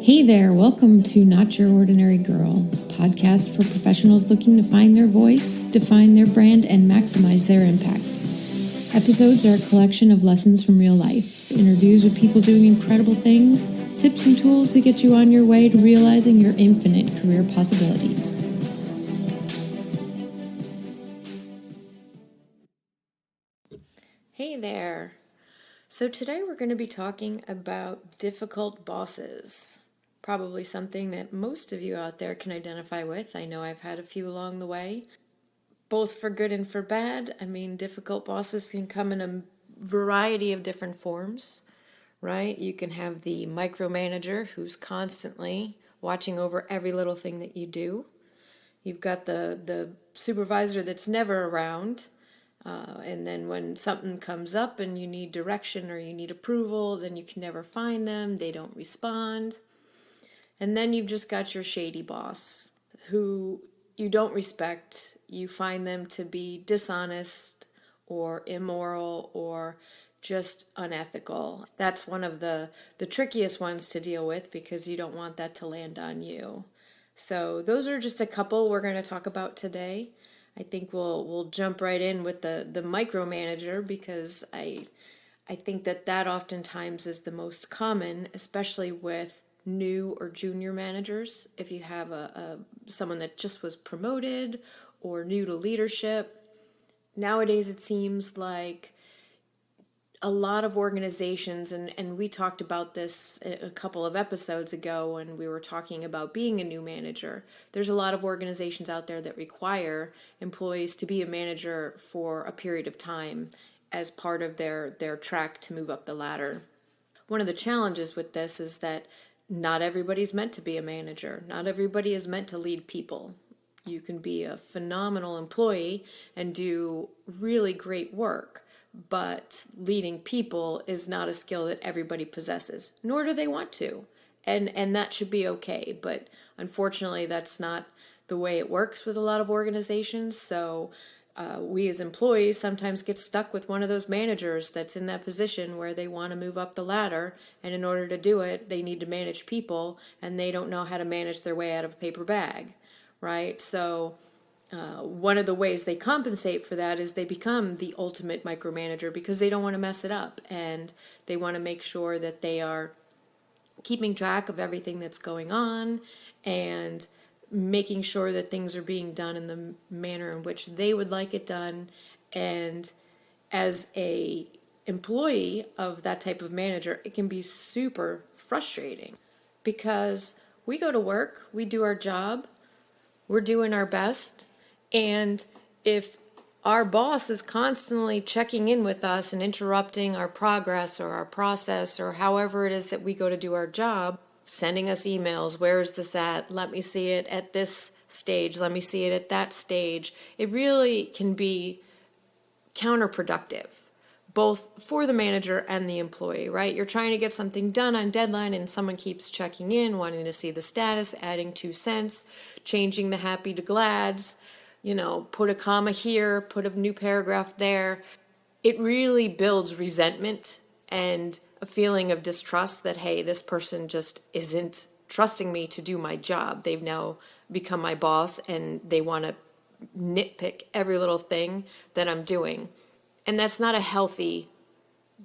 Hey there, welcome to Not Your Ordinary Girl, podcast for professionals looking to find their voice, define their brand, and maximize their impact. Episodes are a collection of lessons from real life, interviews with people doing incredible things, tips and tools to get you on your way to realizing your infinite career possibilities. Hey there. So today we're going to be talking about difficult bosses. Probably something that most of you out there can identify with. I know I've had a few along the way, both for good and for bad. I mean, difficult bosses can come in a variety of different forms, right? You can have the micromanager who's constantly watching over every little thing that you do. You've got the supervisor that's never around. And then when something comes up and you need direction or you need approval, then you can never find them. They don't respond. And then you've just got your shady boss who you don't respect. You find them to be dishonest or immoral or just unethical. That's one of the trickiest ones to deal with because you don't want that to land on you. So those are just a couple we're going to talk about today. I think we'll jump right in with the micromanager because I think that oftentimes is the most common, especially with new or junior managers. If you have someone that just was promoted or new to leadership, nowadays it seems like a lot of organizations, and we talked about this a couple of episodes ago when we were talking about being a new manager. There's a lot of organizations out there that require employees to be a manager for a period of time as part of their track to move up the ladder. One of the challenges with this is that not everybody's meant to be a manager. Not everybody is meant to lead people. You can be a phenomenal employee and do really great work, but leading people is not a skill that everybody possesses, nor do they want to. And that should be okay, but unfortunately that's not the way it works with a lot of organizations. So we as employees sometimes get stuck with one of those managers that's in that position where they want to move up the ladder, and in order to do it, they need to manage people, and they don't know how to manage their way out of a paper bag, right? So one of the ways they compensate for that is they become the ultimate micromanager because they don't want to mess it up, and they want to make sure that they are keeping track of everything that's going on and making sure that things are being done in the manner in which they would like it done. And as a employee of that type of manager, it can be super frustrating because we go to work, we do our job, we're doing our best, and if our boss is constantly checking in with us and interrupting our progress or our process or however it is that we go to do our job, sending us emails, where's this at? Let me see it at this stage. Let me see it at that stage. It really can be counterproductive, both for the manager and the employee, right? You're trying to get something done on deadline and someone keeps checking in, wanting to see the status, adding 2 cents, changing the happy to glads, put a comma here, put a new paragraph there. It really builds resentment and a feeling of distrust that, hey, this person just isn't trusting me to do my job. They've now become my boss and they want to nitpick every little thing that I'm doing. And that's not a healthy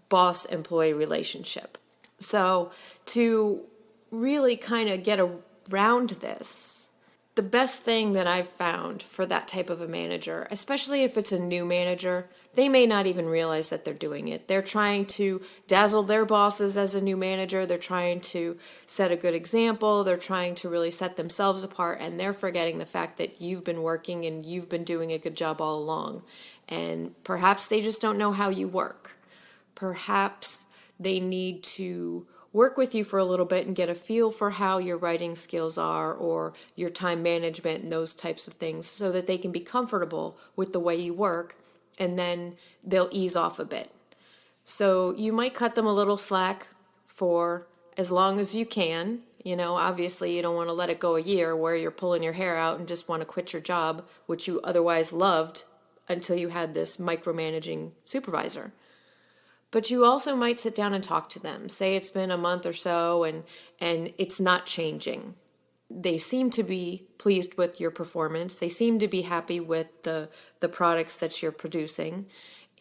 boss-employee relationship. So to really kind of get around this, the best thing that I've found for that type of a manager, especially if it's a new manager, they may not even realize that they're doing it. They're trying to dazzle their bosses as a new manager. They're trying to set a good example. They're trying to really set themselves apart, and they're forgetting the fact that you've been working and you've been doing a good job all along. And perhaps they just don't know how you work. Perhaps they need to work with you for a little bit and get a feel for how your writing skills are or your time management and those types of things so that they can be comfortable with the way you work, and then they'll ease off a bit. So you might cut them a little slack for as long as you can. Obviously you don't want to let it go a year where you're pulling your hair out and just want to quit your job, which you otherwise loved until you had this micromanaging supervisor. But you also might sit down and talk to them. Say it's been a month or so and it's not changing. They seem to be pleased with your performance. They seem to be happy with the products that you're producing.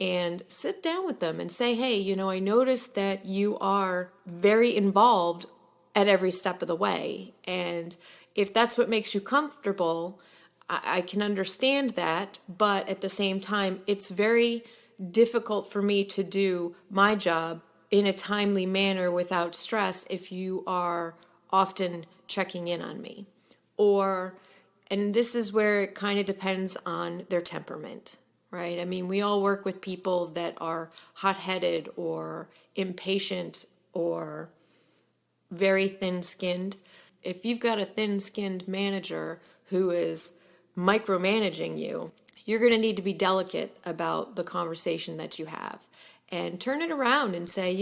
And sit down with them and say, hey, I noticed that you are very involved at every step of the way. And if that's what makes you comfortable, I can understand that. But at the same time, it's very difficult for me to do my job in a timely manner without stress if you are often checking in on me. And this is where it kind of depends on their temperament, right? I mean, we all work with people that are hot-headed or impatient or very thin-skinned. If you've got a thin-skinned manager who is micromanaging you, you're going to need to be delicate about the conversation that you have and turn it around and say,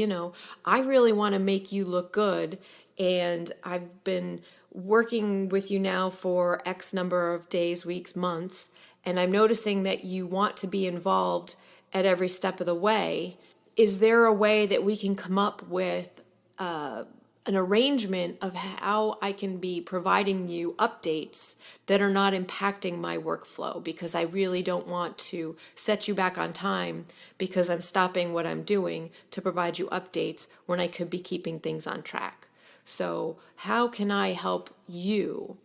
I really want to make you look good, and I've been working with you now for X number of days, weeks, months, and I'm noticing that you want to be involved at every step of the way. Is there a way that we can come up with an arrangement of how I can be providing you updates that are not impacting my workflow? Because I really don't want to set you back on time because I'm stopping what I'm doing to provide you updates when I could be keeping things on track. So how can I help you?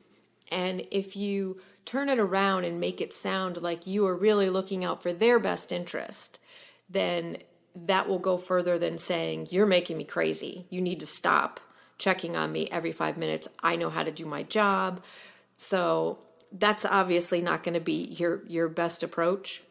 And if you turn it around and make it sound like you are really looking out for their best interest, then that will go further than saying, you're making me crazy. You need to stop checking on me every 5 minutes. I know how to do my job. So that's obviously not going to be your best approach.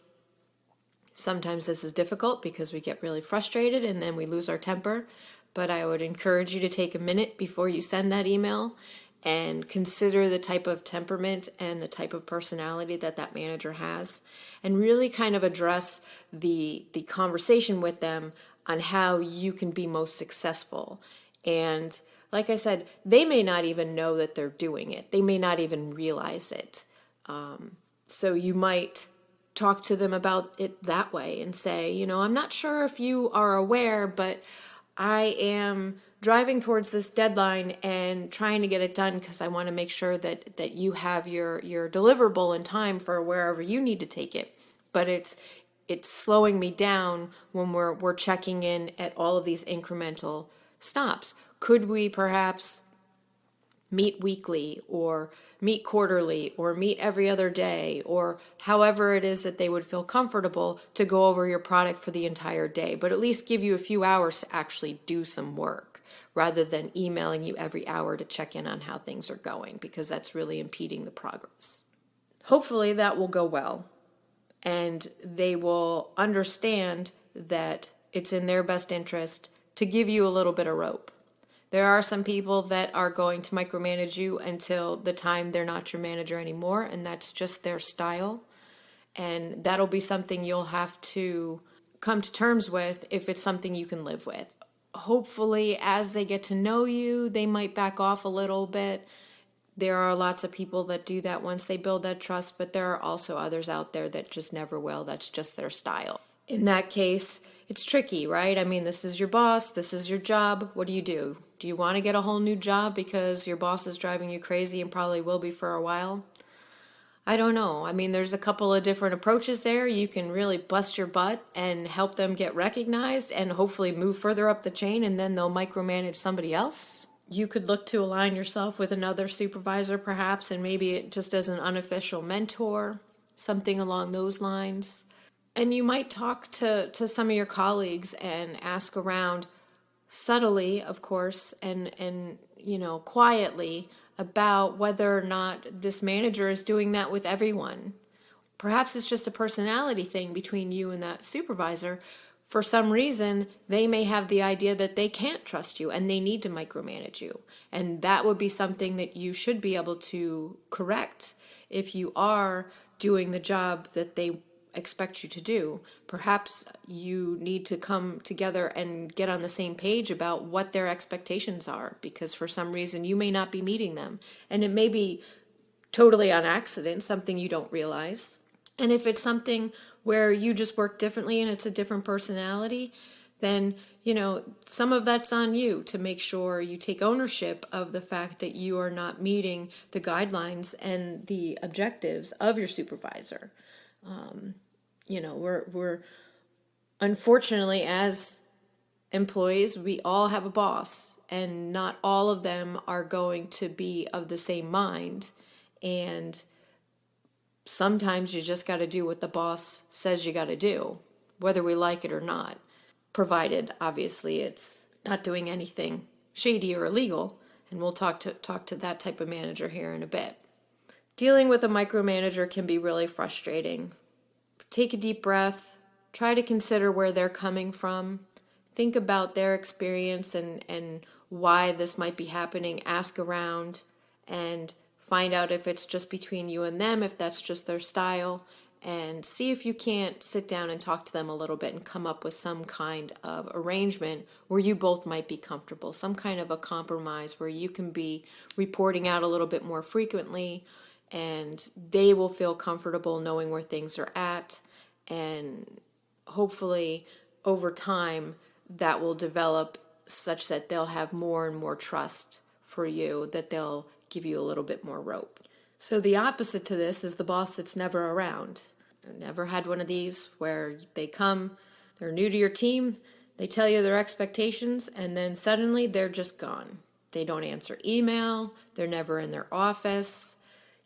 Sometimes this is difficult because we get really frustrated and then we lose our temper. But I would encourage you to take a minute before you send that email and consider the type of temperament and the type of personality that manager has, and really kind of address the conversation with them on how you can be most successful. And like I said, they may not even know that they're doing it. They may not even realize it. So you might talk to them about it that way and say, I'm not sure if you are aware, but I am driving towards this deadline and trying to get it done because I want to make sure that you have your deliverable in time for wherever you need to take it. But it's slowing me down when we're checking in at all of these incremental stops. Could we perhaps meet weekly or meet quarterly or meet every other day, or however it is that they would feel comfortable to go over your product for the entire day, but at least give you a few hours to actually do some work rather than emailing you every hour to check in on how things are going, because that's really impeding the progress. Hopefully that will go well and they will understand that it's in their best interest to give you a little bit of rope. There are some people that are going to micromanage you until the time they're not your manager anymore, and that's just their style. And that'll be something you'll have to come to terms with if it's something you can live with. Hopefully, as they get to know you, they might back off a little bit. There are lots of people that do that once they build that trust, but there are also others out there that just never will. That's just their style. In that case, it's tricky, right? I mean, this is your boss, this is your job. What do? Do you want to get a whole new job because your boss is driving you crazy and probably will be for a while? I don't know. I mean, there's a couple of different approaches there. You can really bust your butt and help them get recognized and hopefully move further up the chain, and then they'll micromanage somebody else. You could look to align yourself with another supervisor perhaps, and maybe just as an unofficial mentor, something along those lines. And you might talk to some of your colleagues and ask around subtly, of course, and quietly about whether or not this manager is doing that with everyone. Perhaps it's just a personality thing between you and that supervisor. For some reason, they may have the idea that they can't trust you and they need to micromanage you. And that would be something that you should be able to correct if you are doing the job that they expect you to do. Perhaps you need to come together and get on the same page about what their expectations are, because for some reason you may not be meeting them. And it may be totally on accident, something you don't realize. And if it's something where you just work differently and it's a different personality, then, some of that's on you to make sure you take ownership of the fact that you are not meeting the guidelines and the objectives of your supervisor. We're unfortunately, as employees, we all have a boss, and not all of them are going to be of the same mind. And sometimes you just got to do what the boss says you got to do, whether we like it or not, provided obviously it's not doing anything shady or illegal. And we'll talk to that type of manager here in a bit. Dealing with a micromanager can be really frustrating. Take a deep breath, try to consider where they're coming from, think about their experience and why this might be happening, ask around, and find out if it's just between you and them, if that's just their style, and see if you can't sit down and talk to them a little bit and come up with some kind of arrangement where you both might be comfortable, some kind of a compromise where you can be reporting out a little bit more frequently, and they will feel comfortable knowing where things are at, and hopefully over time that will develop such that they'll have more and more trust for you, that they'll give you a little bit more rope. So the opposite to this is the boss that's never around. I've never had one of these where they come, they're new to your team, they tell you their expectations, and then suddenly they're just gone. They don't answer email, they're never in their office.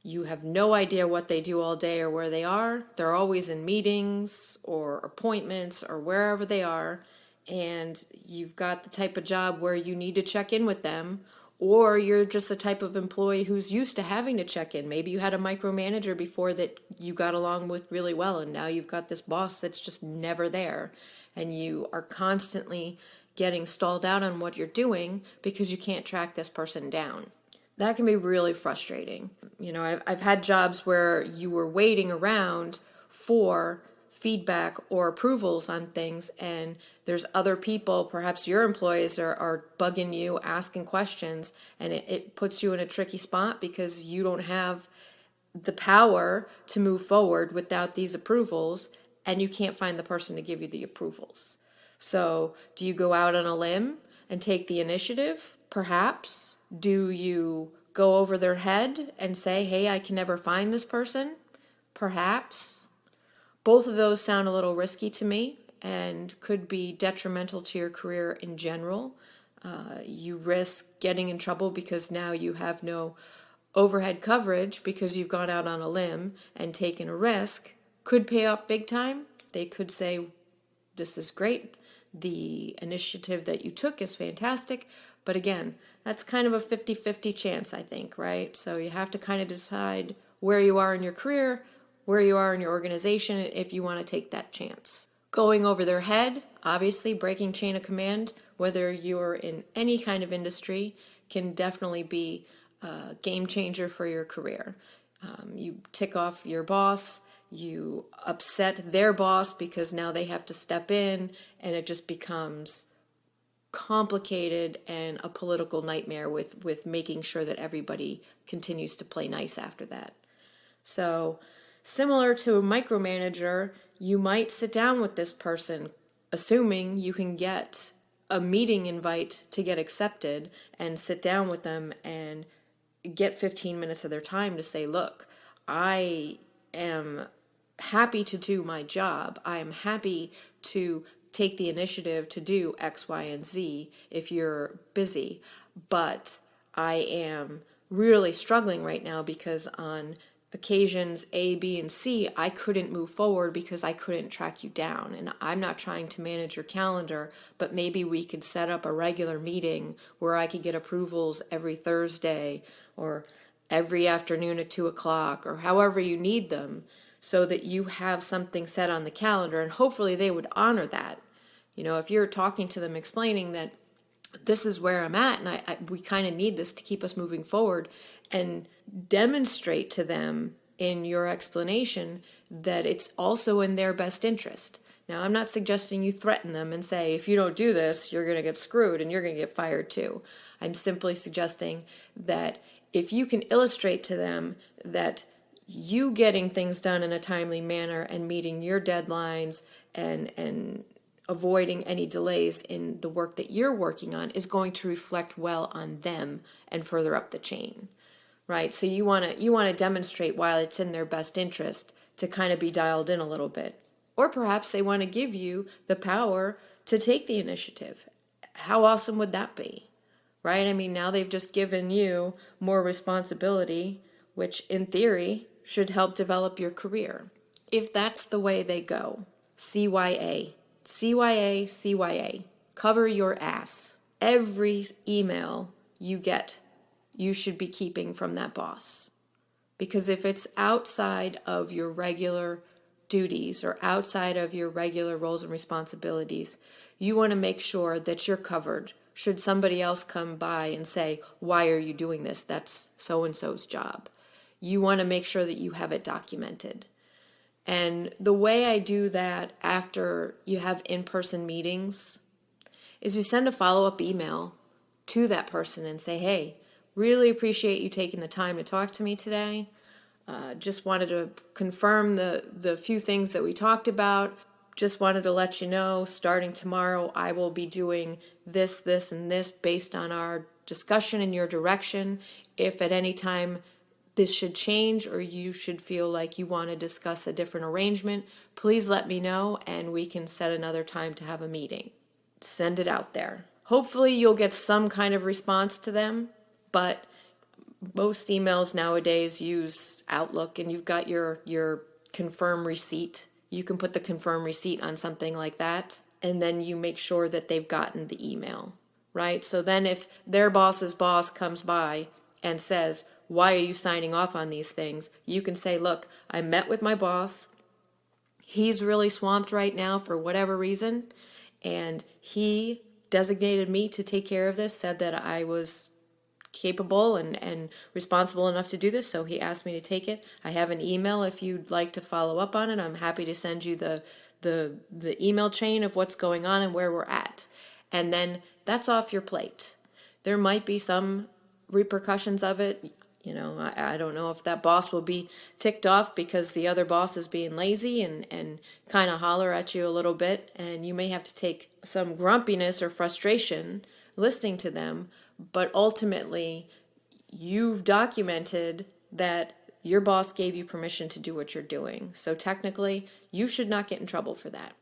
You have no idea what they do all day or where they are. They're always in meetings or appointments or wherever they are. And you've got the type of job where you need to check in with them, or you're just the type of employee who's used to having to check in. Maybe you had a micromanager before that you got along with really well, and now you've got this boss that's just never there. And you are constantly getting stalled out on what you're doing because you can't track this person down. That can be really frustrating. I've had jobs where you were waiting around for feedback or approvals on things, and there's other people, perhaps your employees, are bugging you, asking questions, and it puts you in a tricky spot because you don't have the power to move forward without these approvals, and you can't find the person to give you the approvals. So do you go out on a limb and take the initiative? Perhaps. Do you go over their head and say, hey, I can never find this person? Perhaps. Both of those sound a little risky to me and could be detrimental to your career in general. You risk getting in trouble because now you have no overhead coverage because you've gone out on a limb and taken a risk. Could pay off big time. They could say, this is great. The initiative that you took is fantastic. But again, that's kind of a 50-50 chance, I think, right? So you have to kind of decide where you are in your career, where you are in your organization, if you want to take that chance. Going over their head, obviously breaking chain of command, whether you're in any kind of industry, can definitely be a game changer for your career. You tick off your boss, you upset their boss because now they have to step in, and it just becomes complicated and a political nightmare with making sure that everybody continues to play nice after that. So similar to a micromanager, you might sit down with this person, assuming you can get a meeting invite to get accepted, and sit down with them and get 15 minutes of their time to say, look, I am happy to do my job. I am happy to take the initiative to do X, Y, and Z if you're busy. But I am really struggling right now because on occasions A, B, and C, I couldn't move forward because I couldn't track you down. And I'm not trying to manage your calendar, but maybe we could set up a regular meeting where I could get approvals every Thursday or every afternoon at 2 o'clock or however you need them, so that you have something set on the calendar, and hopefully they would honor that. If you're talking to them explaining that this is where I'm at and we kind of need this to keep us moving forward, and demonstrate to them in your explanation that it's also in their best interest. Now, I'm not suggesting you threaten them and say, if you don't do this, you're going to get screwed and you're going to get fired too. I'm simply suggesting that if you can illustrate to them that you getting things done in a timely manner and meeting your deadlines and avoiding any delays in the work that you're working on is going to reflect well on them and further up the chain, right? So you want to demonstrate while it's in their best interest to kind of be dialed in a little bit. Or perhaps they want to give you the power to take the initiative. How awesome would that be? Right? I mean, now they've just given you more responsibility, which in theory should help develop your career. If that's the way they go, CYA, CYA, CYA, cover your ass. Every email you get, you should be keeping from that boss. Because if it's outside of your regular duties or outside of your regular roles and responsibilities, you want to make sure that you're covered. Should somebody else come by and say, why are you doing this? That's so-and-so's job. You want to make sure that you have it documented. And the way I do that after you have in-person meetings is you send a follow-up email to that person and say, hey, really appreciate you taking the time to talk to me today. Just wanted to confirm the few things that we talked about. Just wanted to let you know, starting tomorrow, I will be doing this, this, and this based on our discussion in your direction. If at any time this should change or you should feel like you want to discuss a different arrangement, please let me know and we can set another time to have a meeting. Send it out there. Hopefully you'll get some kind of response to them, but most emails nowadays use Outlook, and you've got your confirm receipt. You can put the confirm receipt on something like that, and then you make sure that they've gotten the email, right? So then if their boss's boss comes by and says, why are you signing off on these things? You can say, look, I met with my boss. He's really swamped right now for whatever reason, and he designated me to take care of this, said that I was capable and responsible enough to do this, so he asked me to take it. I have an email if you'd like to follow up on it. I'm happy to send you the email chain of what's going on and where we're at. And then that's off your plate. There might be some repercussions of it. You know, I don't know if that boss will be ticked off because the other boss is being lazy and kind of holler at you a little bit, and you may have to take some grumpiness or frustration listening to them, but ultimately you've documented that your boss gave you permission to do what you're doing. So technically, you should not get in trouble for that.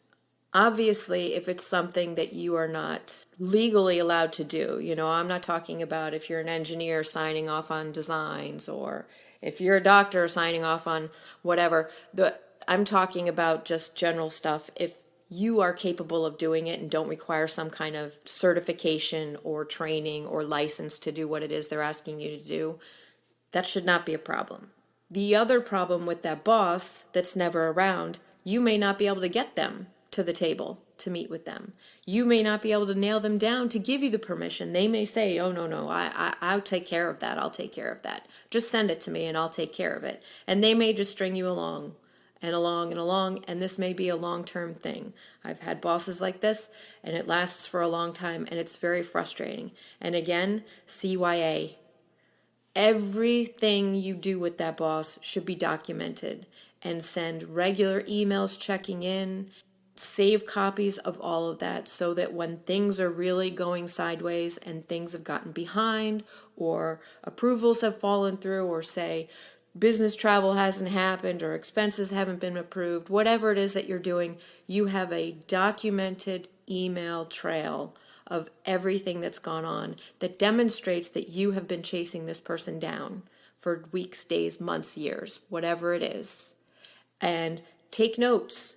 Obviously, if it's something that you are not legally allowed to do, you know, I'm not talking about if you're an engineer signing off on designs or if you're a doctor signing off on whatever. I'm talking about just general stuff. If you are capable of doing it and don't require some kind of certification or training or license to do what it is they're asking you to do, that should not be a problem. The other problem with that boss that's never around, you may not be able to get them to the table to meet with them. You may not be able to nail them down to give you the permission. They may say, oh, no, I'll take care of that. I'll take care of that. Just send it to me and I'll take care of it. And they may just string you along and along and along, and this may be a long-term thing. I've had bosses like this, and it lasts for a long time, and it's very frustrating. And again, CYA. Everything you do with that boss should be documented, and send regular emails checking in. Save copies of all of that so that when things are really going sideways and things have gotten behind or approvals have fallen through or say business travel hasn't happened or expenses haven't been approved, whatever it is that you're doing, you have a documented email trail of everything that's gone on that demonstrates that you have been chasing this person down for weeks, days, months, years, whatever it is. And take notes.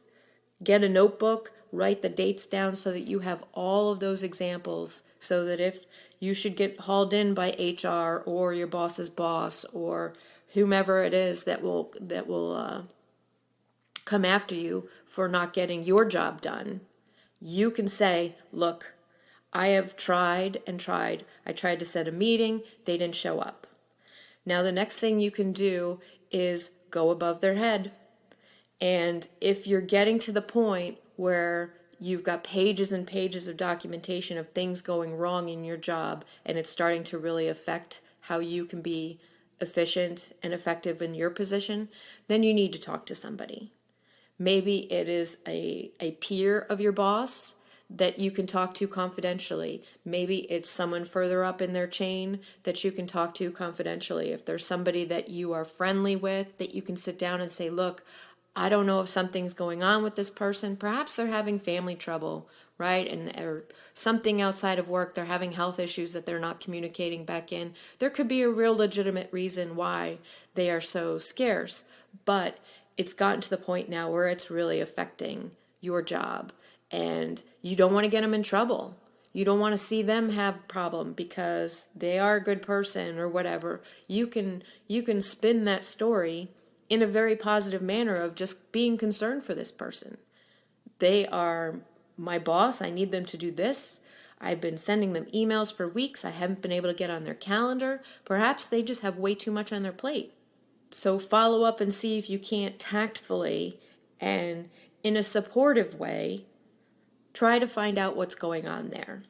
Get a notebook, write the dates down so that you have all of those examples so that if you should get hauled in by HR or your boss's boss or whomever it is that will come after you for not getting your job done, you can say, look, I have tried and tried. I tried to set a meeting. They didn't show up. Now the next thing you can do is go above their head. And if you're getting to the point where you've got pages and pages of documentation of things going wrong in your job and it's starting to really affect how you can be efficient and effective in your position, then you need to talk to somebody. Maybe it is a peer of your boss that you can talk to confidentially. Maybe it's someone further up in their chain that you can talk to confidentially. If there's somebody that you are friendly with, that you can sit down and say, look, I don't know if something's going on with this person. Perhaps they're having family trouble, right? And or something outside of work, they're having health issues that they're not communicating back in. There could be a real legitimate reason why they are so scarce, but it's gotten to the point now where it's really affecting your job, and you don't want to get them in trouble. You don't want to see them have a problem because they are a good person or whatever. You can spin that story in a very positive manner of just being concerned for this person. They are my boss. I need them to do this. I've been sending them emails for weeks. I haven't been able to get on their calendar. Perhaps they just have way too much on their plate. So follow up and see if you can't tactfully and in a supportive way try to find out what's going on there.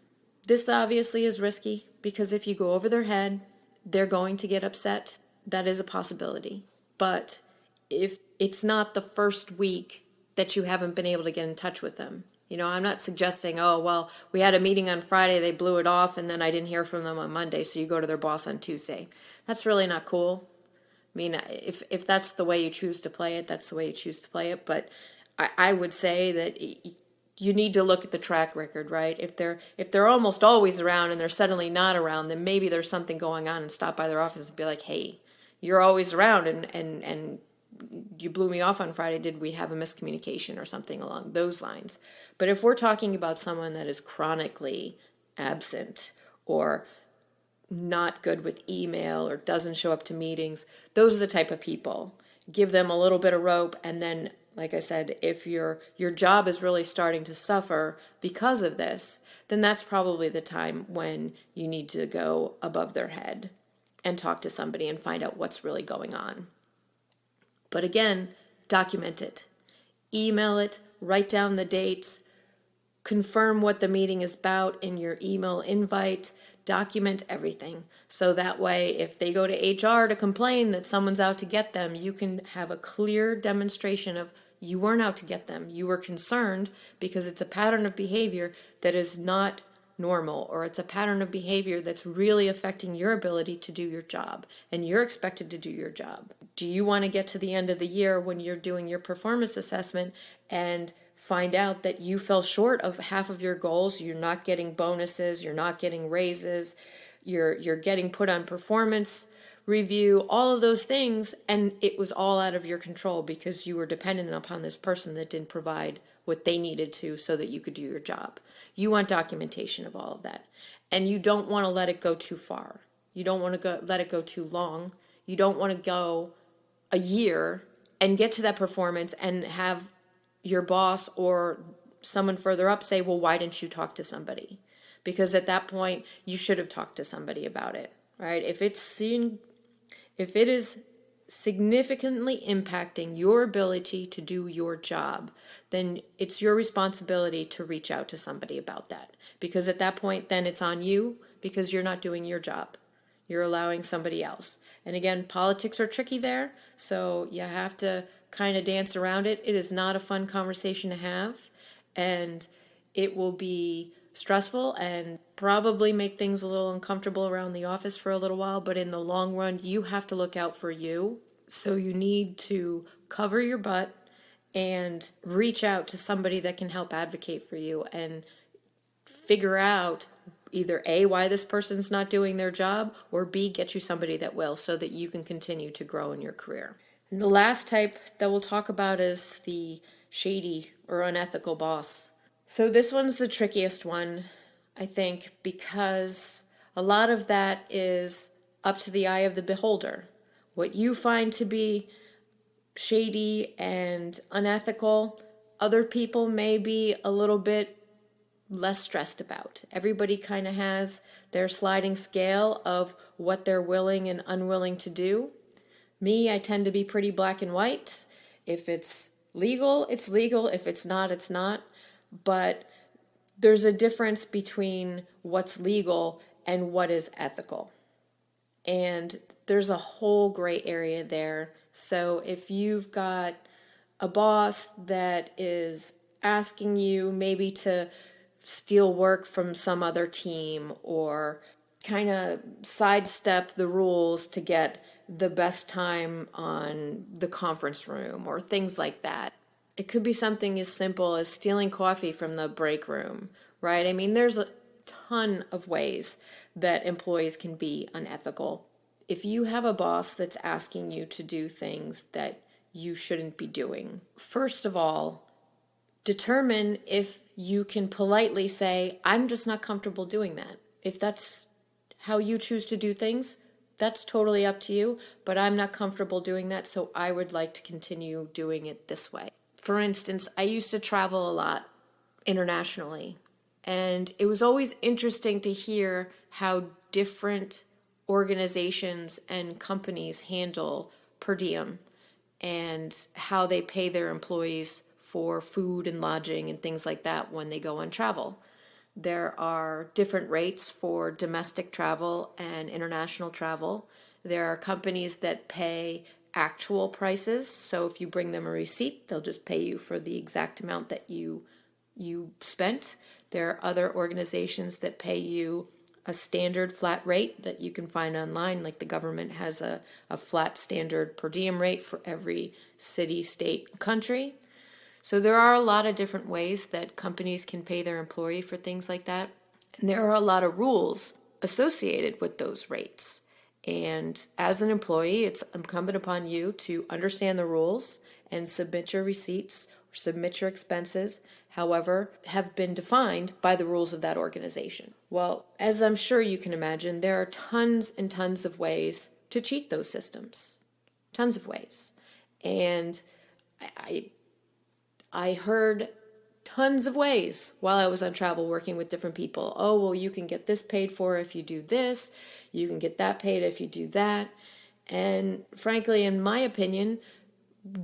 This obviously is risky because if you go over their head, they're going to get upset. That is a possibility. But if it's not the first week that you haven't been able to get in touch with them, I'm not suggesting, oh, well, we had a meeting on Friday, they blew it off, and then I didn't hear from them on Monday, so you go to their boss on Tuesday. That's really not cool. I mean, if that's the way you choose to play it, that's the way you choose to play it. But I would say that you need to look at the track record, right? If they're almost always around and they're suddenly not around, then maybe there's something going on, and stop by their office and be like, hey, you're always around and you blew me off on Friday. Did we have a miscommunication or something along those lines? But if we're talking about someone that is chronically absent or not good with email or doesn't show up to meetings, those are the type of people. Give them a little bit of rope, and then, like I said, if your job is really starting to suffer because of this, then that's probably the time when you need to go above their head and talk to somebody and find out what's really going on. But again, document it. Email it, write down the dates, confirm what the meeting is about in your email invite, document everything. So that way, if they go to HR to complain that someone's out to get them, you can have a clear demonstration of you weren't out to get them. You were concerned because it's a pattern of behavior that is not normal, or it's a pattern of behavior that's really affecting your ability to do your job, and you're expected to do your job. Do you want to get to the end of the year when you're doing your performance assessment and find out that you fell short of half of your goals? You're not getting bonuses, you're not getting raises, you're getting put on performance review, all of those things, and it was all out of your control because you were dependent upon this person that didn't provide what they needed to so that you could do your job. You want documentation of all of that. And you don't want to let it go too far. You don't want to let it go too long. You don't want to go a year and get to that performance and have your boss or someone further up say, well, why didn't you talk to somebody? Because at that point, you should have talked to somebody about it, right? If it is significantly impacting your ability to do your job, then it's your responsibility to reach out to somebody about that. Because at that point, then it's on you because you're not doing your job. You're allowing somebody else. And again, politics are tricky there, so you have to kind of dance around it. It is not a fun conversation to have, and it will be stressful and probably make things a little uncomfortable around the office for a little while, but in the long run, you have to look out for you. So you need to cover your butt and reach out to somebody that can help advocate for you and figure out either A, why this person's not doing their job, or B, get you somebody that will so that you can continue to grow in your career. And the last type that we'll talk about is the shady or unethical boss. So this one's the trickiest one, I think, because a lot of that is up to the eye of the beholder. What you find to be shady and unethical, other people may be a little bit less stressed about. Everybody kind of has their sliding scale of what they're willing and unwilling to do. Me, I tend to be pretty black and white. If it's legal, it's legal. If it's not, it's not. But there's a difference between what's legal and what is ethical. And there's a whole gray area there. So if you've got a boss that is asking you maybe to steal work from some other team or kind of sidestep the rules to get the best time on the conference room or things like that. It could be something as simple as stealing coffee from the break room, right? I mean, there's a ton of ways that employees can be unethical. If you have a boss that's asking you to do things that you shouldn't be doing, first of all, determine if you can politely say, I'm just not comfortable doing that. If that's how you choose to do things, that's totally up to you, but I'm not comfortable doing that, so I would like to continue doing it this way. For instance, I used to travel a lot internationally, and it was always interesting to hear how different organizations and companies handle per diem and how they pay their employees for food and lodging and things like that when they go on travel. There are different rates for domestic travel and international travel. There are companies that pay actual prices. So if you bring them a receipt, they'll just pay you for the exact amount that you spent. There are other organizations that pay you a standard flat rate that you can find online, like the government has a flat standard per diem rate for every city, state, country. So there are a lot of different ways that companies can pay their employee for things like that. And there are a lot of rules associated with those rates. And as an employee, it's incumbent upon you to understand the rules and submit your receipts or submit your expenses, however, have been defined by the rules of that organization. Well, as I'm sure you can imagine, there are tons and tons of ways to cheat those systems. Tons of ways. And I heard tons of ways while I was on travel working with different people. Oh, well, you can get this paid for if you do this. You can get that paid if you do that. And frankly, in my opinion,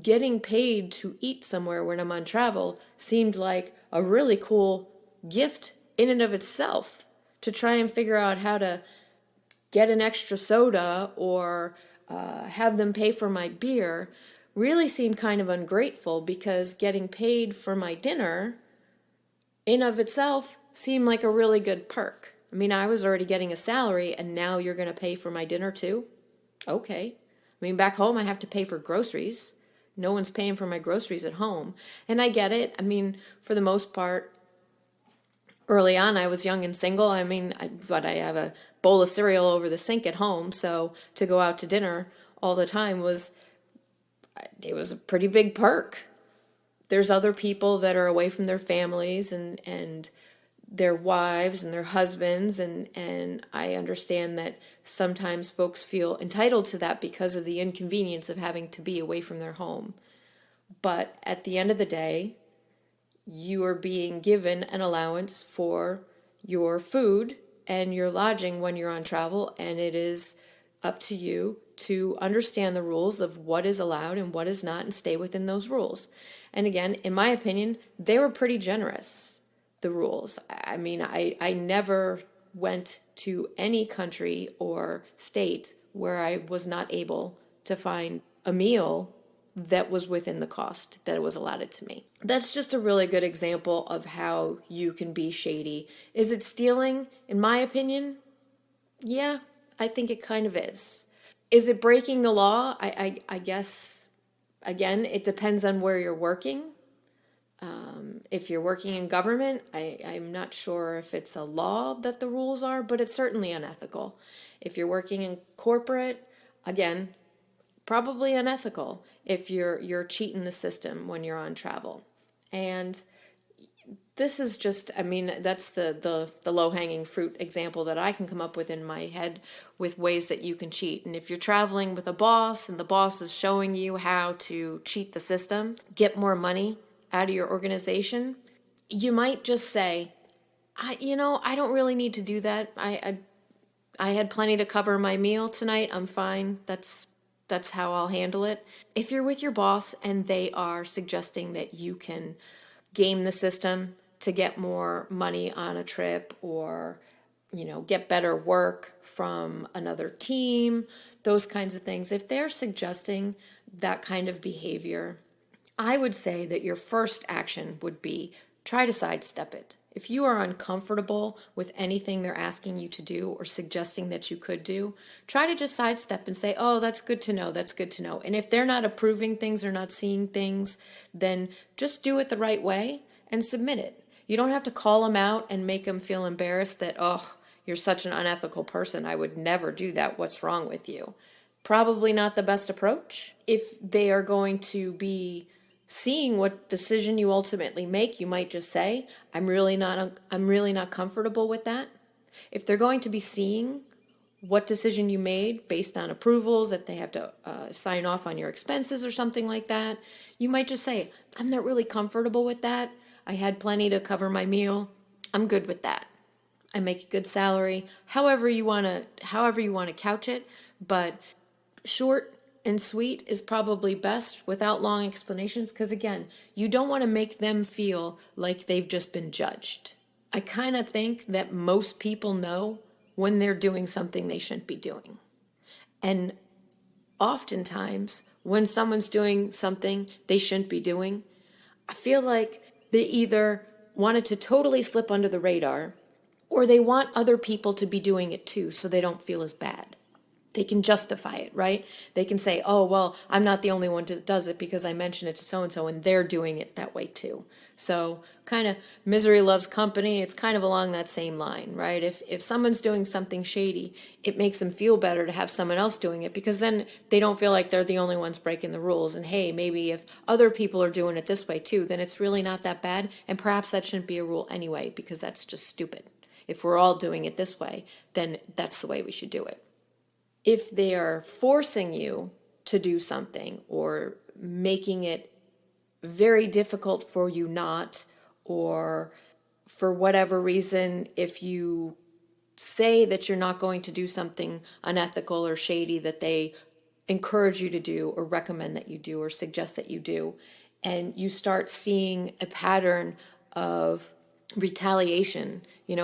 getting paid to eat somewhere when I'm on travel seemed like a really cool gift in and of itself to try and figure out how to get an extra soda or have them pay for my beer really seemed kind of ungrateful because getting paid for my dinner in of itself seemed like a really good perk. I mean, I was already getting a salary and now you're going to pay for my dinner too? Okay. I mean, back home I have to pay for groceries. No one's paying for my groceries at home. And I get it. I mean, for the most part, early on I was young and single. I mean, but I have a bowl of cereal over the sink at home, so to go out to dinner all the time was a pretty big perk. There's other people that are away from their families and their wives and their husbands, and I understand that sometimes folks feel entitled to that because of the inconvenience of having to be away from their home. But at the end of the day, you are being given an allowance for your food and your lodging when you're on travel, and it is up to you to understand the rules of what is allowed and what is not and stay within those rules. And again, in my opinion, they were pretty generous, the rules. I mean, I never went to any country or state where I was not able to find a meal that was within the cost that was allotted to me. That's just a really good example of how you can be shady. Is it stealing? In my opinion, yeah, I think it kind of is. Is it breaking the law? I guess, again, it depends on where you're working. If you're working in government, I'm not sure if it's a law that the rules are, but it's certainly unethical. If you're working in corporate, again, probably unethical if you're cheating the system when you're on travel. And this is just, I mean, that's the low-hanging fruit example that I can come up with in my head with ways that you can cheat. And if you're traveling with a boss and the boss is showing you how to cheat the system, get more money out of your organization, you might just say, I don't really need to do that. I had plenty to cover my meal tonight. I'm fine. That's how I'll handle it. If you're with your boss and they are suggesting that you can game the system to get more money on a trip or, get better work from another team, those kinds of things. If they're suggesting that kind of behavior, I would say that your first action would be try to sidestep it. If you are uncomfortable with anything they're asking you to do or suggesting that you could do, try to just sidestep and say, oh, that's good to know, that's good to know. And if they're not approving things or not seeing things, then just do it the right way and submit it. You don't have to call them out and make them feel embarrassed that, oh, you're such an unethical person. I would never do that. What's wrong with you? Probably not the best approach. If they are going to be seeing what decision you ultimately make, you might just say, I'm really not comfortable with that. If they're going to be seeing what decision you made based on approvals, if they have to sign off on your expenses or something like that, you might just say, I'm not really comfortable with that. I had plenty to cover my meal. I'm good with that. I make a good salary. However you want to couch it, but short and sweet is probably best without long explanations, because again, you don't want to make them feel like they've just been judged. I kind of think that most people know when they're doing something they shouldn't be doing. And oftentimes, when someone's doing something they shouldn't be doing, I feel like they either want it to totally slip under the radar, or they want other people to be doing it too so they don't feel as bad. They can justify it, right? They can say, oh, well, I'm not the only one that does it because I mentioned it to so-and-so and they're doing it that way too. So kind of misery loves company. It's kind of along that same line, right? If someone's doing something shady, it makes them feel better to have someone else doing it, because then they don't feel like they're the only ones breaking the rules. And hey, maybe if other people are doing it this way too, then it's really not that bad. And perhaps that shouldn't be a rule anyway, because that's just stupid. If we're all doing it this way, then that's the way we should do it. If they are forcing you to do something or making it very difficult for you not, or for whatever reason, if you say that you're not going to do something unethical or shady that they encourage you to do or recommend that you do or suggest that you do, and you start seeing a pattern of retaliation,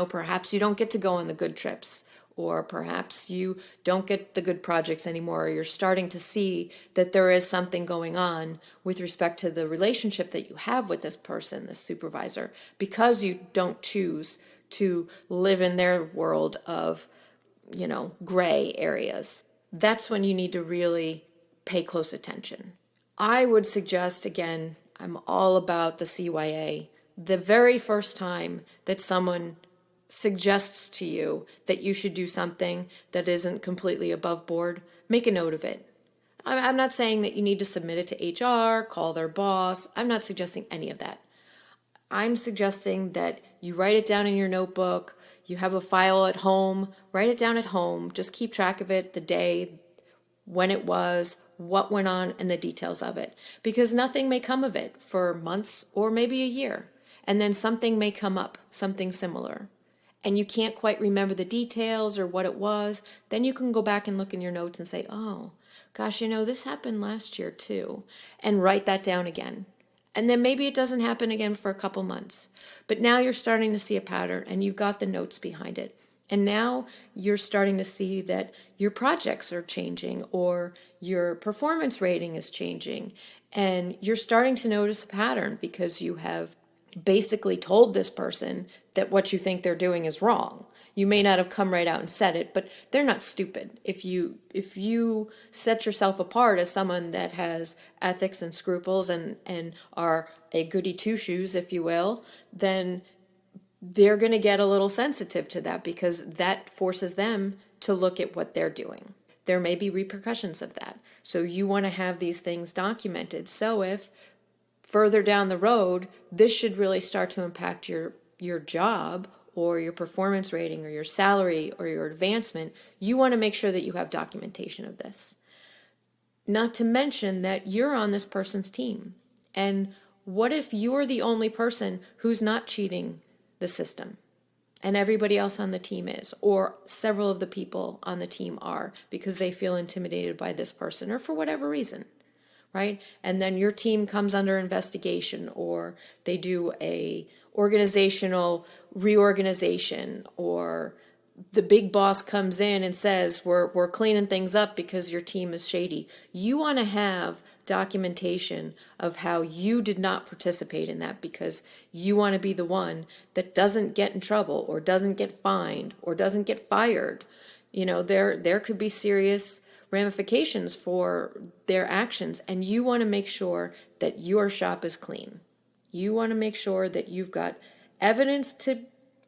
perhaps you don't get to go on the good trips, or perhaps you don't get the good projects anymore, or you're starting to see that there is something going on with respect to the relationship that you have with this person, this supervisor, because you don't choose to live in their world of, gray areas. That's when you need to really pay close attention. I would suggest, again, I'm all about the CYA. The very first time that someone suggests to you that you should do something that isn't completely above board, make a note of it. I'm not saying that you need to submit it to HR, call their boss. I'm not suggesting any of that. I'm suggesting that you write it down in your notebook. You have a file at home. Write it down at home. Just keep track of it, the day, when it was, what went on, and the details of it. Because nothing may come of it for months or maybe a year. And then something may come up, something similar, and you can't quite remember the details or what it was. Then you can go back and look in your notes and say, oh, gosh, this happened last year too, and write that down again. And then maybe it doesn't happen again for a couple months. But now you're starting to see a pattern, and you've got the notes behind it. And now you're starting to see that your projects are changing, or your performance rating is changing. And you're starting to notice a pattern because you have basically told this person that what you think they're doing is wrong. You may not have come right out and said it, but they're not stupid. If you set yourself apart as someone that has ethics and scruples and are a goody two-shoes, if you will, then they're going to get a little sensitive to that, because that forces them to look at what they're doing. There may be repercussions of that. So you want to have these things documented. So if further down the road, this should really start to impact your job or your performance rating or your salary or your advancement, you want to make sure that you have documentation of this. Not to mention that you're on this person's team. And what if you're the only person who's not cheating the system and everybody else on the team is, or several of the people on the team are, because they feel intimidated by this person or for whatever reason? Right? And then your team comes under investigation, or they do a organizational reorganization, or the big boss comes in and says, we're cleaning things up because your team is shady. You want to have documentation of how you did not participate in that, because you want to be the one that doesn't get in trouble or doesn't get fined or doesn't get fired. There could be serious ramifications for their actions, and you want to make sure that your shop is clean. You want to make sure that you've got evidence to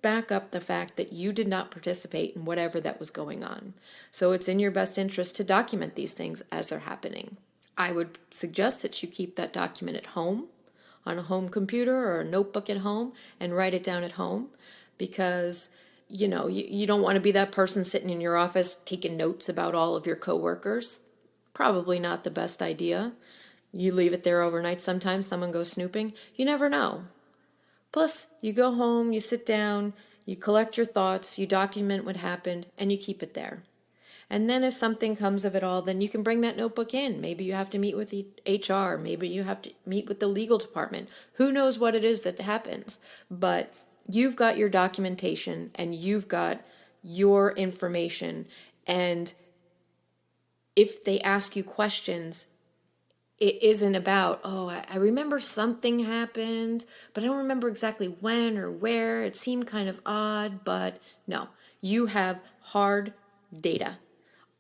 back up the fact that you did not participate in whatever that was going on. So it's in your best interest to document these things as they're happening. I would suggest that you keep that document at home, on a home computer or a notebook at home, and write it down at home, because you don't want to be that person sitting in your office taking notes about all of your coworkers. Probably not the best idea. You leave it there overnight sometimes, someone goes snooping. You never know. Plus, you go home, you sit down, you collect your thoughts, you document what happened, and you keep it there. And then if something comes of it all, then you can bring that notebook in. Maybe you have to meet with the HR. Maybe you have to meet with the legal department. Who knows what it is that happens? But you've got your documentation and you've got your information. And if they ask you questions, it isn't about, I remember something happened, but I don't remember exactly when or where. It seemed kind of odd, but no, you have hard data.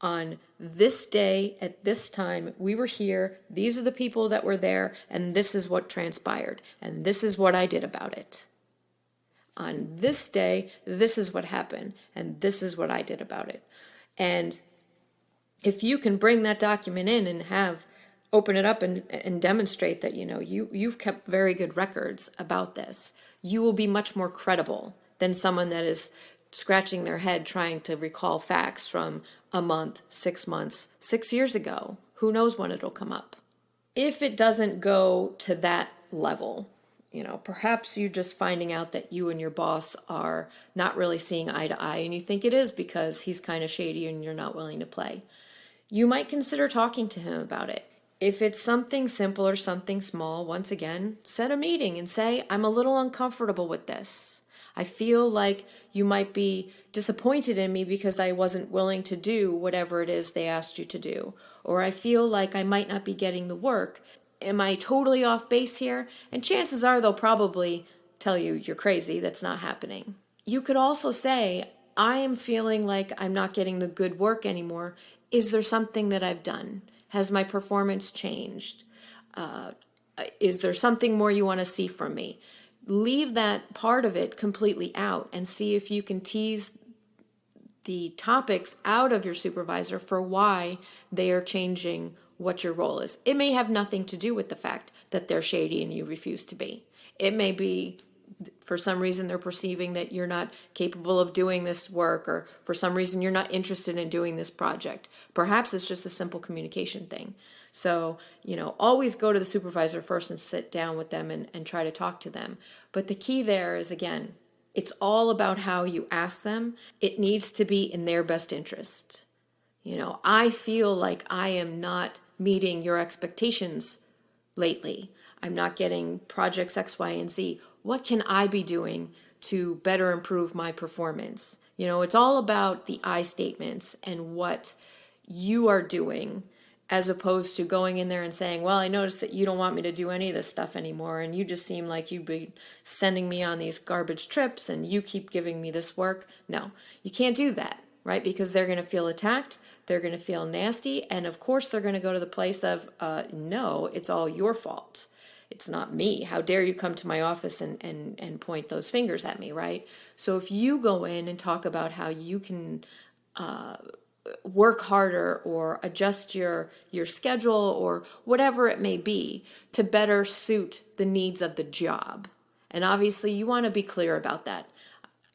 On this day, at this time, we were here, these are the people that were there, and this is what transpired, and this is what I did about it. On this day, this is what happened, and this is what I did about it. And if you can bring that document in and open it up and demonstrate that, you've kept very good records about this, you will be much more credible than someone that is scratching their head trying to recall facts from a month, 6 months, 6 years ago. Who knows when it'll come up? If it doesn't go to that level, perhaps you're just finding out that you and your boss are not really seeing eye to eye, and you think it is because he's kind of shady and you're not willing to play. You might consider talking to him about it. If it's something simple or something small, once again, set a meeting and say, I'm a little uncomfortable with this. I feel like you might be disappointed in me because I wasn't willing to do whatever it is they asked you to do. Or I feel like I might not be getting the work. Am I totally off base here? And chances are they'll probably tell you you're crazy, that's not happening. You could also say, I am feeling like I'm not getting the good work anymore. Is there something that I've done? Has my performance changed? Is there something more you want to see from me? Leave that part of it completely out and see if you can tease the topics out of your supervisor for why they are changing what your role is. It may have nothing to do with the fact that they're shady and you refuse to be. It may be for some reason they're perceiving that you're not capable of doing this work, or for some reason you're not interested in doing this project. Perhaps it's just a simple communication thing. So, always go to the supervisor first and sit down with them and try to talk to them. But the key there is, again, it's all about how you ask them. It needs to be in their best interest. I feel like I am not meeting your expectations lately. I'm not getting projects X, Y, and Z. What can I be doing to better improve my performance? It's all about the I statements and what you are doing, as opposed to going in there and saying, well, I noticed that you don't want me to do any of this stuff anymore, and you just seem like you'd be sending me on these garbage trips, and you keep giving me this work. No, you can't do that, right? Because they're going to feel attacked, they're going to feel nasty, and of course they're going to go to the place of, no, it's all your fault. It's not me. How dare you come to my office and point those fingers at me, right? So if you go in and talk about how you can work harder or adjust your schedule or whatever it may be to better suit the needs of the job. And obviously you want to be clear about that.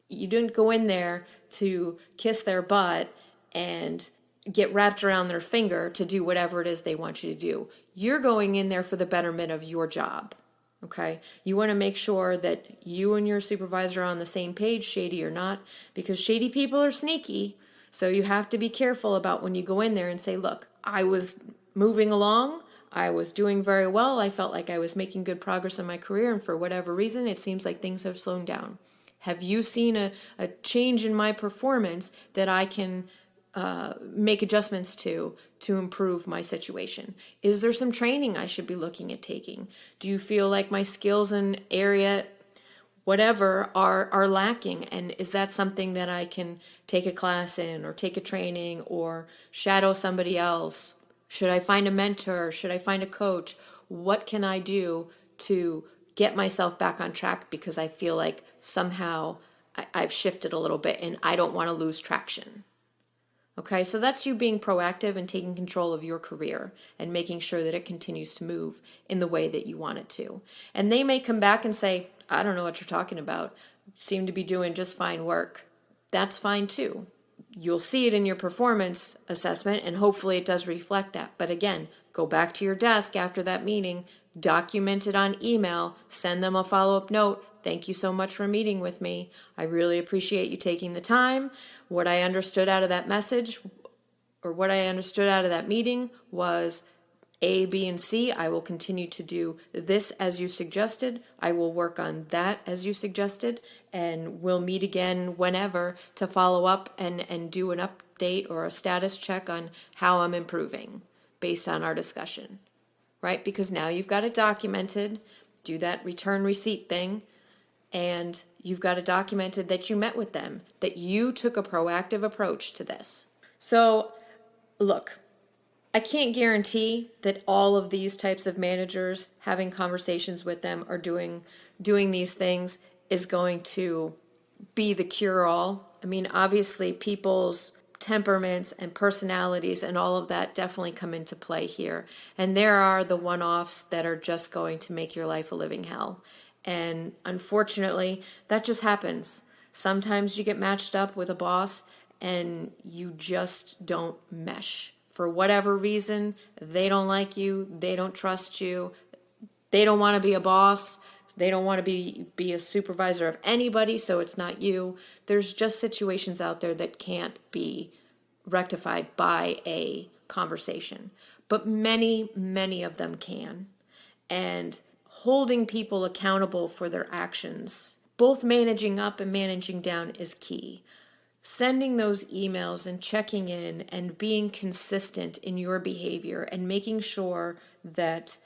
You didn't go in there to kiss their butt and get wrapped around their finger to do whatever it is they want you to do. You're going in there for the betterment of your job. Okay? You want to make sure that you and your supervisor are on the same page, shady or not, because shady people are sneaky. So you have to be careful about when you go in there and say, look, I was moving along. I was doing very well. I felt like I was making good progress in my career. And for whatever reason, it seems like things have slowed down. Have you seen a change in my performance that I can make adjustments to improve my situation? Is there some training I should be looking at taking? Do you feel like my skills in area whatever are lacking, and is that something that I can take a class in or take a training or shadow somebody else? Should I find a mentor? Should I find a coach? What can I do to get myself back on track, because I feel like somehow I've shifted a little bit and I don't want to lose traction? Okay, so that's you being proactive and taking control of your career and making sure that it continues to move in the way that you want it to. And they may come back and say, I don't know what you're talking about. Seem to be doing just fine work. That's fine too. You'll see it in your performance assessment, and hopefully it does reflect that. But again, go back to your desk after that meeting, document it on email, send them a follow-up note. Thank you so much for meeting with me. I really appreciate you taking the time. What I understood out of that message, or what I understood out of that meeting, was A, B, and C. I will continue to do this as you suggested. I will work on that as you suggested. And we'll meet again whenever to follow up and do an update or a status check on how I'm improving based on our discussion. Right? Because now you've got it documented. Do that return receipt thing. And you've got it documented that you met with them, that you took a proactive approach to this. So, look, I can't guarantee that all of these types of managers, having conversations with them or doing these things is going to be the cure-all. I mean, obviously, people's temperaments and personalities and all of that definitely come into play here. And there are the one-offs that are just going to make your life a living hell. And unfortunately, that just happens. Sometimes you get matched up with a boss and you just don't mesh. For whatever reason, they don't like you, they don't trust you, they don't want to be a boss, they don't want to be a supervisor of anybody, so it's not you. There's just situations out there that can't be rectified by a conversation. But many, many of them can. And holding people accountable for their actions, both managing up and managing down, is key. Sending those emails and checking in and being consistent in your behavior and making sure that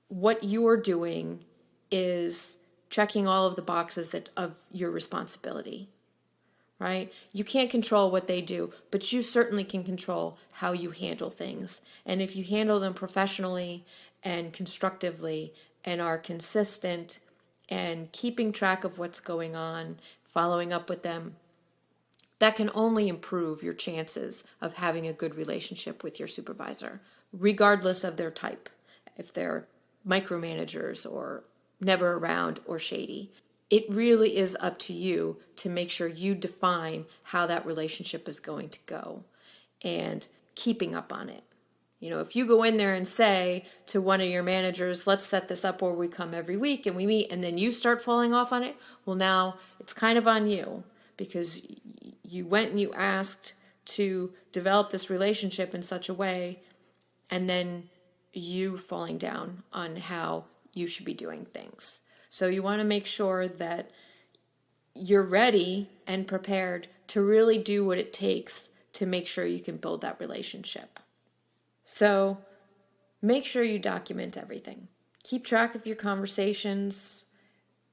what you're doing is checking all of the boxes of your responsibility, right? You can't control what they do, but you certainly can control how you handle things. And if you handle them professionally and constructively and are consistent and keeping track of what's going on, following up with them, that can only improve your chances of having a good relationship with your supervisor, regardless of their type, if they're micromanagers or never around or shady. It really is up to you to make sure you define how that relationship is going to go and keeping up on it. You know, if you go in there and say to one of your managers, let's set this up where we come every week and we meet, and then you start falling off on it, well, now it's kind of on you, because you went and you asked to develop this relationship in such a way, and then you falling down on how you should be doing things. So you want to make sure that you're ready and prepared to really do what it takes to make sure you can build that relationship. So make sure you document everything. Keep track of your conversations.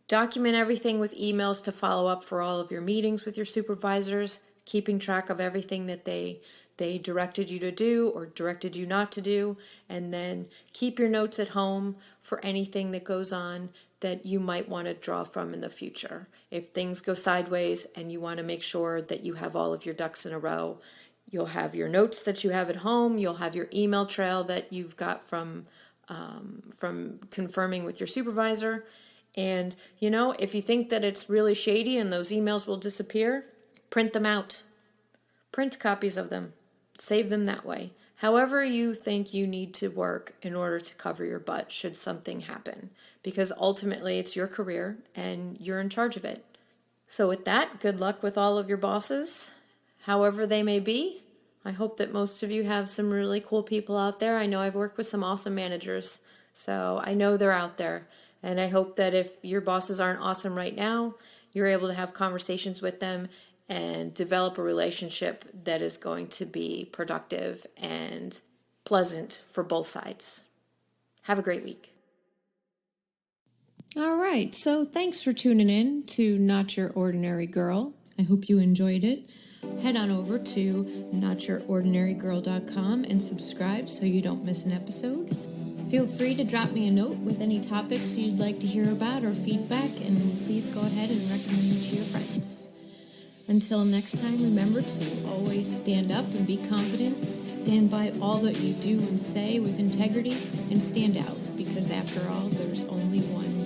Document everything with emails to follow up for all of your meetings with your supervisors, keeping track of everything that they directed you to do or directed you not to do, and then keep your notes at home for anything that goes on that you might want to draw from in the future. If things go sideways and you want to make sure that you have all of your ducks in a row, you'll have your notes that you have at home, you'll have your email trail that you've got from confirming with your supervisor. And, you know, if you think that it's really shady and those emails will disappear, print them out. Print copies of them. Save them that way. However you think you need to work in order to cover your butt should something happen. Because ultimately it's your career and you're in charge of it. So with that, good luck with all of your bosses, however they may be. I hope that most of you have some really cool people out there. I know I've worked with some awesome managers, so I know they're out there. And I hope that if your bosses aren't awesome right now, you're able to have conversations with them and develop a relationship that is going to be productive and pleasant for both sides. Have a great week. All right, so thanks for tuning in to Not Your Ordinary Girl. I hope you enjoyed it. Head on over to notyourordinarygirl.com and subscribe so you don't miss an episode. Feel free to drop me a note with any topics you'd like to hear about or feedback, and please go ahead and recommend me to your friends. Until next time, remember to always stand up and be confident, stand by all that you do and say with integrity, and stand out, because after all, there's only one